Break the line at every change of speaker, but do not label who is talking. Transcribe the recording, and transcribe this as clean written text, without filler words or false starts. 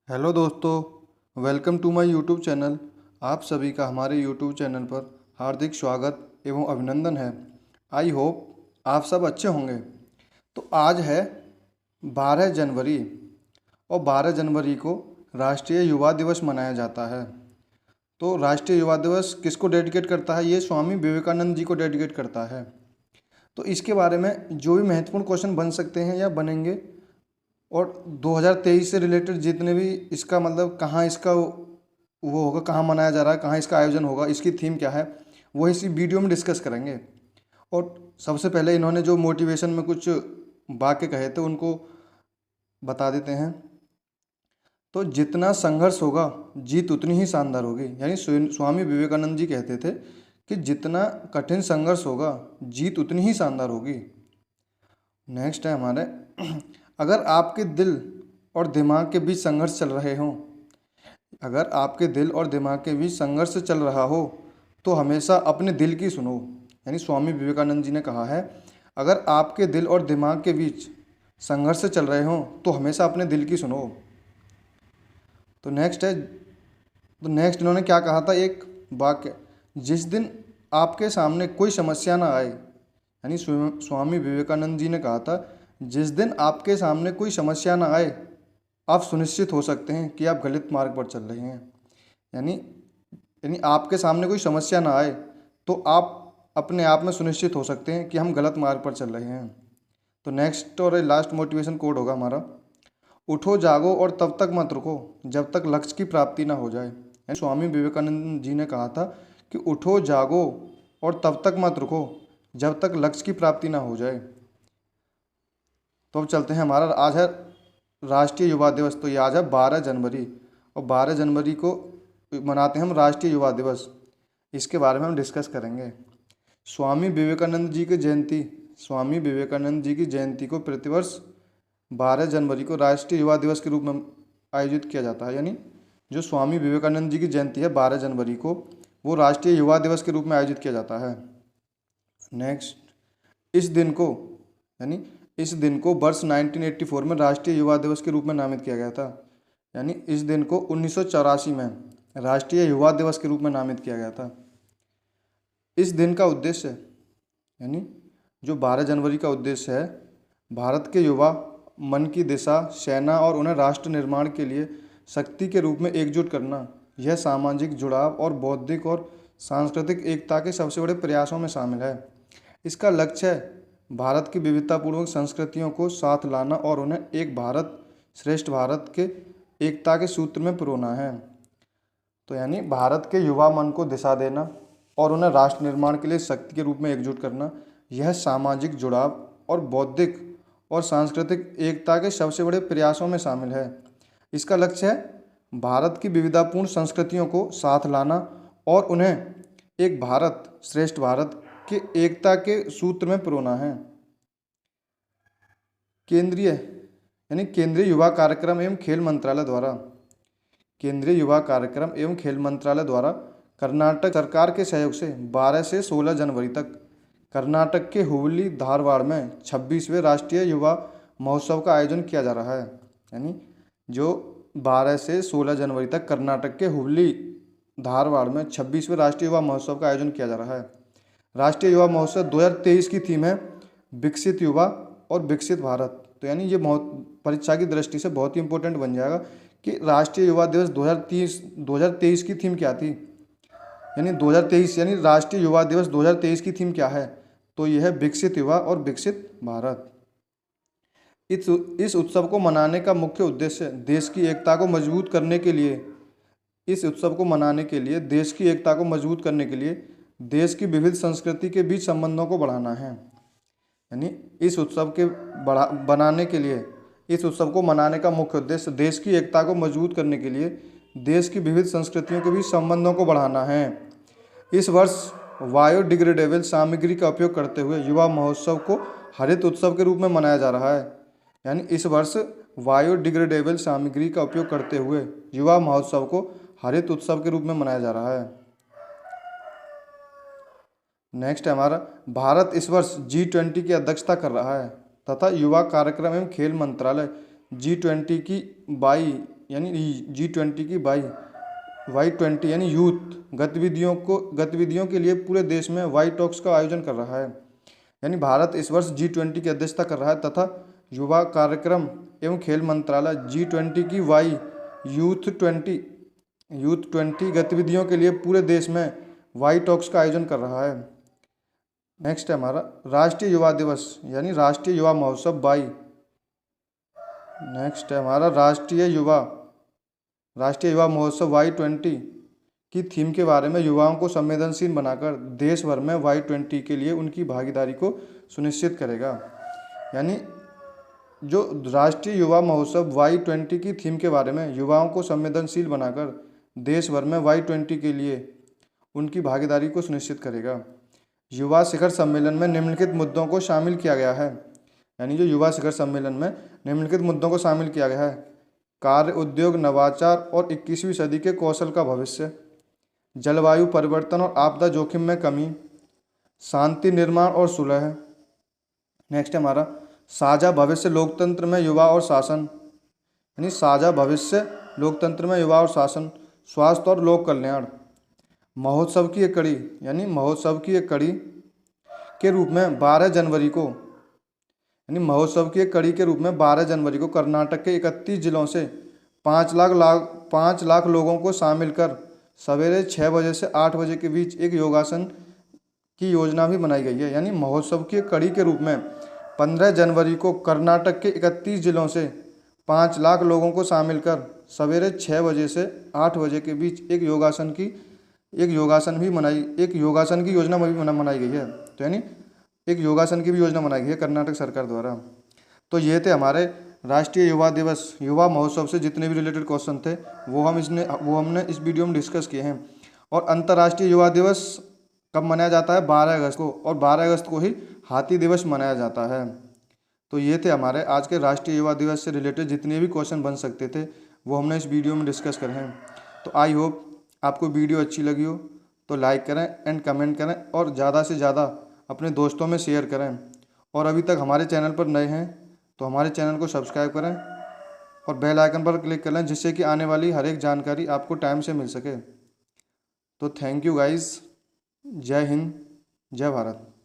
Hello दोस्तों, welcome to my YouTube channel. आप सभी का हमारे यूट्यूब चैनल पर हार्दिक स्वागत एवं अभिनंदन है। आई होप आप सब अच्छे होंगे। तो आज है 12 जनवरी और 12 जनवरी को राष्ट्रीय युवा दिवस मनाया जाता है। तो राष्ट्रीय युवा दिवस किसको डेडिकेट करता है? ये स्वामी विवेकानंद जी को डेडिकेट करता है। तो इसके बारे में जो भी महत्वपूर्ण क्वेश्चन बन सकते हैं या बनेंगे, और 2023 से रिलेटेड जितने भी इसका मतलब कहाँ इसका वो होगा, कहाँ मनाया जा रहा है, कहाँ इसका आयोजन होगा, इसकी थीम क्या है, वो इसी वीडियो में डिस्कस करेंगे। और सबसे पहले इन्होंने जो मोटिवेशन में कुछ वाक्य कहे थे उनको बता देते हैं। तो जितना संघर्ष होगा जीत उतनी ही शानदार होगी। यानी स्वामी विवेकानंद जी कहते थे कि जितना कठिन संघर्ष होगा जीत उतनी ही शानदार होगी। नेक्स्ट है हमारे अगर आपके दिल और दिमाग के बीच संघर्ष चल रहे हों, अगर आपके दिल और दिमाग के बीच संघर्ष चल रहा हो तो हमेशा अपने दिल की सुनो। यानी स्वामी विवेकानंद जी ने कहा है, अगर आपके दिल और दिमाग के बीच संघर्ष चल रहे हों तो हमेशा अपने दिल की सुनो। तो नेक्स्ट इन्होंने क्या कहा था, एक वाक्य, जिस दिन आपके सामने कोई समस्या ना आए। यानी स्वामी विवेकानंद जी ने कहा था, जिस दिन आपके सामने कोई समस्या ना आए आप सुनिश्चित हो सकते हैं कि आप गलत मार्ग पर चल रहे हैं। यानी यानी आपके सामने कोई समस्या ना आए तो आप अपने आप में सुनिश्चित हो सकते हैं कि हम गलत मार्ग पर चल रहे हैं। तो नेक्स्ट और लास्ट मोटिवेशन कोड होगा हमारा, उठो जागो और तब तक मत रुको जब तक लक्ष्य की प्राप्ति ना हो जाए। यानी स्वामी विवेकानंद जी ने कहा था कि उठो जागो और तब तक मत रुको जब तक लक्ष्य की प्राप्ति ना हो जाए। तो अब चलते हैं, हमारा आज है राष्ट्रीय युवा दिवस। तो ये आज है 12 जनवरी, और 12 जनवरी को मनाते हैं हम राष्ट्रीय युवा दिवस। इसके बारे में हम डिस्कस करेंगे। स्वामी विवेकानंद जी की जयंती को प्रतिवर्ष 12 जनवरी को राष्ट्रीय युवा दिवस के रूप में आयोजित किया जाता है। यानी जो स्वामी विवेकानंद जी की जयंती है 12 जनवरी को, वो राष्ट्रीय युवा दिवस के रूप में आयोजित किया जाता है। नेक्स्ट, इस दिन को वर्ष 1984 में राष्ट्रीय युवा दिवस के रूप में नामित किया गया था। यानी इस दिन को 1984 में राष्ट्रीय युवा दिवस के रूप में नामित किया गया था। इस दिन का उद्देश्य, यानी जो 12 जनवरी का उद्देश्य है, भारत के युवा मन की दिशा, सेना और उन्हें राष्ट्र निर्माण के लिए शक्ति के रूप में एकजुट करना। यह सामाजिक जुड़ाव और बौद्धिक और सांस्कृतिक एकता के सबसे बड़े प्रयासों में शामिल है। इसका लक्ष्य है भारत की विविधतापूर्वक संस्कृतियों को साथ लाना और उन्हें एक भारत श्रेष्ठ भारत के एकता के सूत्र में पिरोना है। तो यानी भारत के युवा मन को दिशा देना और उन्हें राष्ट्र निर्माण के लिए शक्ति के रूप में एकजुट करना, यह सामाजिक जुड़ाव और बौद्धिक और सांस्कृतिक एकता के सबसे बड़े प्रयासों में शामिल है। इसका लक्ष्य है भारत की विविधतापूर्ण संस्कृतियों को साथ लाना और उन्हें एक भारत श्रेष्ठ भारत के एकता के सूत्र में पिरोना है। केंद्रीय युवा कार्यक्रम एवं खेल मंत्रालय द्वारा कर्नाटक सरकार के सहयोग से 12 से 16 जनवरी तक कर्नाटक के हुबली धारवाड़ में 26वें राष्ट्रीय युवा महोत्सव का आयोजन किया जा रहा है। यानी जो 12 से 16 जनवरी तक कर्नाटक के हुबली धारवाड़ में 26वें राष्ट्रीय युवा महोत्सव का आयोजन किया जा रहा है। राष्ट्रीय युवा महोत्सव 2023 की थीम है विकसित युवा और विकसित भारत। तो यानी ये परीक्षा की दृष्टि से बहुत ही इंपॉर्टेंट बन जाएगा कि राष्ट्रीय युवा दिवस 2023 की थीम क्या थी। यानी 2023 यानी राष्ट्रीय युवा दिवस 2023 की थीम क्या है, तो यह है विकसित युवा और विकसित भारत। इस उत्सव को मनाने का मुख्य उद्देश्य देश की एकता को मजबूत करने के लिए देश की विविध संस्कृति के बीच संबंधों को बढ़ाना है। यानी इस उत्सव को मनाने का मुख्य उद्देश्य देश की एकता को मजबूत करने के लिए देश की विविध संस्कृतियों के बीच संबंधों को बढ़ाना है। इस वर्ष बायोडिग्रेडेबल सामग्री का उपयोग करते हुए युवा महोत्सव को हरित उत्सव के रूप में मनाया जा रहा है। यानी इस वर्ष बायोडिग्रेडेबल सामग्री का उपयोग करते हुए युवा महोत्सव को हरित उत्सव के रूप में मनाया जा रहा है। नेक्स्ट है हमारा, भारत इस वर्ष G20 की अध्यक्षता कर रहा है तथा युवा कार्यक्रम एवं खेल मंत्रालय G20 की यानी G20 की Y20 यानी यूथ गतिविधियों के लिए पूरे देश में वाई टॉक्स का आयोजन कर रहा है। यानी भारत इस वर्ष G20 की अध्यक्षता कर रहा है तथा युवा कार्यक्रम एवं खेल मंत्रालय G20 की यूथ 20 गतिविधियों के लिए पूरे देश में वाई टॉक्स का आयोजन कर रहा है। नेक्स्ट है हमारा राष्ट्रीय युवा दिवस यानी राष्ट्रीय युवा महोत्सव 22। नेक्स्ट है हमारा राष्ट्रीय युवा महोत्सव Y20 की थीम के बारे में युवाओं को संवेदनशील बनाकर देश भर में Y20 के लिए उनकी भागीदारी को सुनिश्चित करेगा। यानी जो राष्ट्रीय युवा महोत्सव Y20 की थीम के बारे में युवाओं को संवेदनशील बनाकर देश भर में Y20 के लिए उनकी भागीदारी को सुनिश्चित करेगा। युवा शिखर सम्मेलन में निम्नलिखित मुद्दों को शामिल किया गया है। यानी जो युवा शिखर सम्मेलन में निम्नलिखित मुद्दों को शामिल किया गया है: कार्य उद्योग, नवाचार और 21वीं सदी के कौशल का भविष्य, जलवायु परिवर्तन और आपदा जोखिम में कमी, शांति निर्माण और सुलह। नेक्स्ट है हमारा साझा भविष्य लोकतंत्र में युवा और शासन, यानी साझा भविष्य लोकतंत्र में युवा और शासन, स्वास्थ्य और लोक कल्याण। महोत्सव की एक कड़ी यानी महोत्सव की एक कड़ी के रूप में 12 जनवरी को यानी महोत्सव की एक कड़ी के रूप में 12 जनवरी को कर्नाटक के 31 जिलों से 5 लाख लोगों को शामिल कर सवेरे 6 बजे से 8 बजे के बीच एक योगासन की योजना भी बनाई गई है। यानी महोत्सव की एक कड़ी के रूप में 15 जनवरी को कर्नाटक के 31 जिलों से 5 लाख लोगों को शामिल कर सवेरे 6 बजे से 8 बजे के बीच एक योगासन की योजना भी बनाई गई है। तो यानी एक योगासन की भी योजना बनाई गई है कर्नाटक सरकार द्वारा। तो ये थे हमारे राष्ट्रीय युवा दिवस युवा महोत्सव से जितने भी रिलेटेड क्वेश्चन थे वो हमने इस वीडियो में डिस्कस किए हैं। और अंतर्राष्ट्रीय युवा दिवस कब मनाया जाता है? 12 अगस्त को, और 12 अगस्त को ही हाथी दिवस मनाया जाता है। तो ये थे हमारे आज के राष्ट्रीय युवा दिवस से रिलेटेड जितने भी क्वेश्चन बन सकते थे वो हमने इस वीडियो में डिस्कस करे हैं। तो आई होप आपको वीडियो अच्छी लगी हो तो लाइक करें एंड कमेंट करें और ज़्यादा से ज़्यादा अपने दोस्तों में शेयर करें। और अभी तक हमारे चैनल पर नए हैं तो हमारे चैनल को सब्सक्राइब करें और बेल आइकन पर क्लिक कर लें जिससे कि आने वाली हर एक जानकारी आपको टाइम से मिल सके। तो थैंक यू गाइस। जय हिंद, जय भारत।